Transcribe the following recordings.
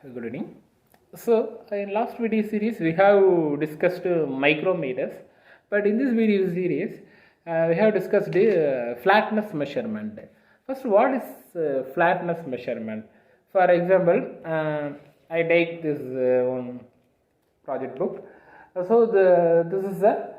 Good evening. So, in last video series, we have discussed micrometers, but in this video series, we have discussed flatness measurement. First, what is flatness measurement? For example, I take this one project book. This is the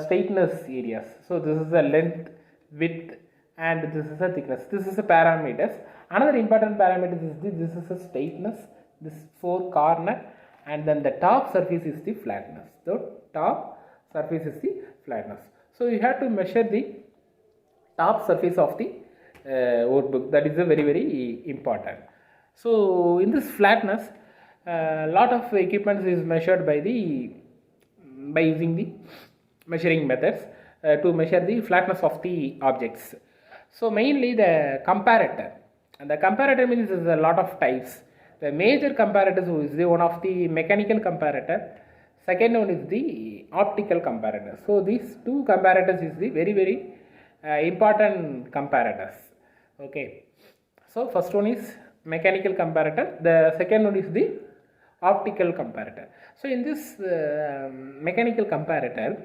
straightness areas. So, this is the length, width, and this is the thickness. This is the parameters. Another important parameter is this is the straightness, this four corner, and then the top surface is the flatness. The top surface is the flatness. So you have to measure the top surface of the workbook. That is a very important. So in this flatness, lot of equipment is measured by using the measuring methods to measure the flatness of the objects. So mainly the comparator, and the comparator means there is a lot of types. The major comparators is the one of the mechanical comparator. Second one is the optical comparator. So these two comparators is the very important comparators. Okay. So first one is mechanical comparator. The second one is the optical comparator. So in this mechanical comparator,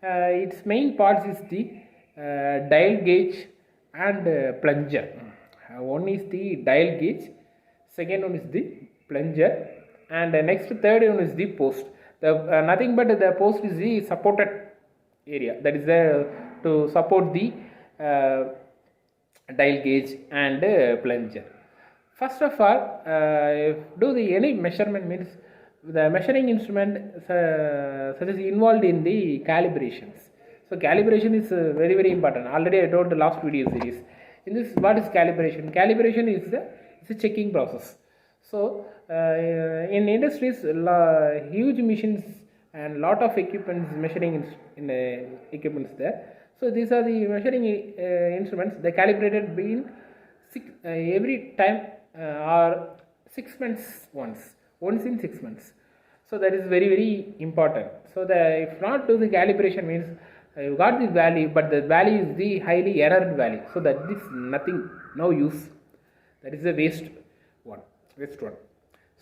its main parts is the dial gauge and plunger. One is the dial gauge, second one is the plunger, and next third one is the post. The nothing but the post is the supported area, that is there to support the dial gauge and plunger. First of all, any measurement means the measuring instrument such as involved in the calibrations. So calibration is very important. Already I told the last video series. In this, what is calibration? Calibration is a checking process. So in industries, huge machines and lot of equipments measuring equipments there. So these are the measuring instruments. They calibrated being every time or 6 months once in 6 months. So that is very important. So if not do the calibration means you got the value, but the value is the highly errored value. So that is nothing, no use. That is a waste one.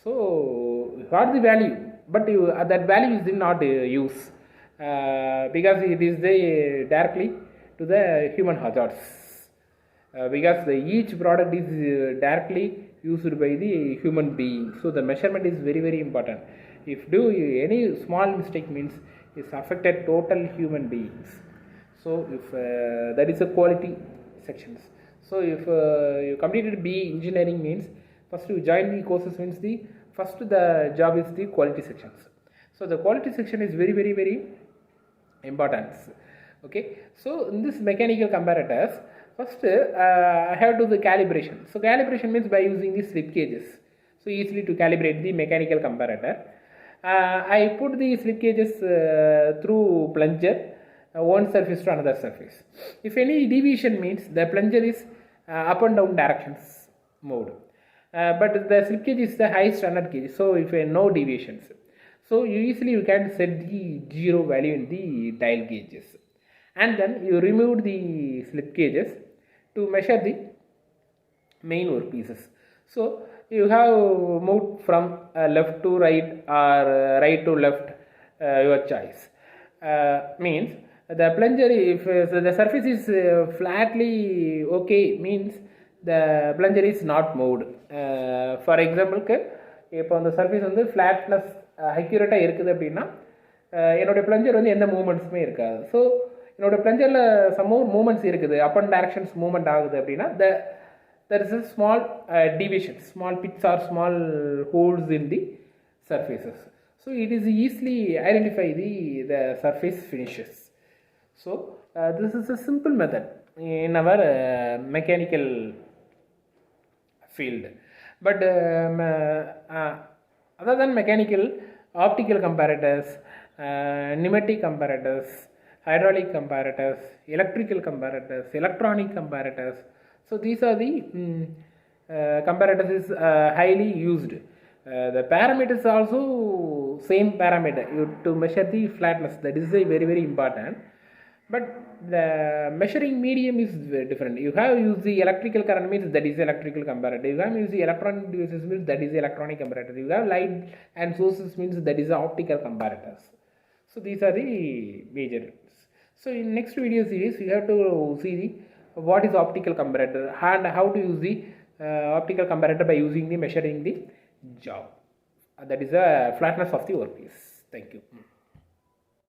So you got the value, but that value is not use because it is directly to the human hazards. Because each product is directly used by the human being. So the measurement is very important. If any small mistake means it's affected total human beings. So if that is a quality sections. So if you completed B engineering means first you join the courses means the job is the quality sections. So the quality section is very important. Okay. So in this mechanical comparators, first I have to do the calibration. So calibration means by using the slip gauges. So easily to calibrate the mechanical comparator. I put the slip gauges through plunger one surface to another surface. If any deviation means the plunger is up and down directions moved, but the slip gauge is the high standard gauge. So if no deviations, so you can set the zero value in the dial gauges, and then you remove the slip gauges to measure the main workpieces. So you have moved from left to right or right to left, your choice. Means the plunger, if the surface is flatly okay, means the plunger is not moved. For example, இப்போ அந்த surface வந்து flatness அக்யூரேட்டாக இருக்குது அப்படின்னா என்னுடைய plunger வந்து எந்த மூமெண்ட்ஸுமே இருக்காது. ஸோ என்னோட பிளஞ்சரில் சம் மூமெண்ட்ஸ் இருக்குது, அப் அண்ட் டைரக்ஷன்ஸ் மூமெண்ட் ஆகுது அப்படின்னா there is a small deviations, small pits or small holes in the surfaces. So it is easily identify the surface finishes. So this is a simple method in our mechanical field. But other than mechanical, optical comparators, pneumatic comparators, hydraulic comparators, electrical comparators, electronic comparators. So these are the comparators is highly used. The parameters also same parameter to measure the flatness. That is very important. But the measuring medium is different. You have used the electrical current means that is electrical comparator. You have used the electronic devices means that is electronic comparator. You have light and sources means that is the optical comparators. So these are the major. So in next video series we have to see the what is optical comparator and how to use the optical comparator by using the measuring the job. That is the flatness of the workpiece. Thank you.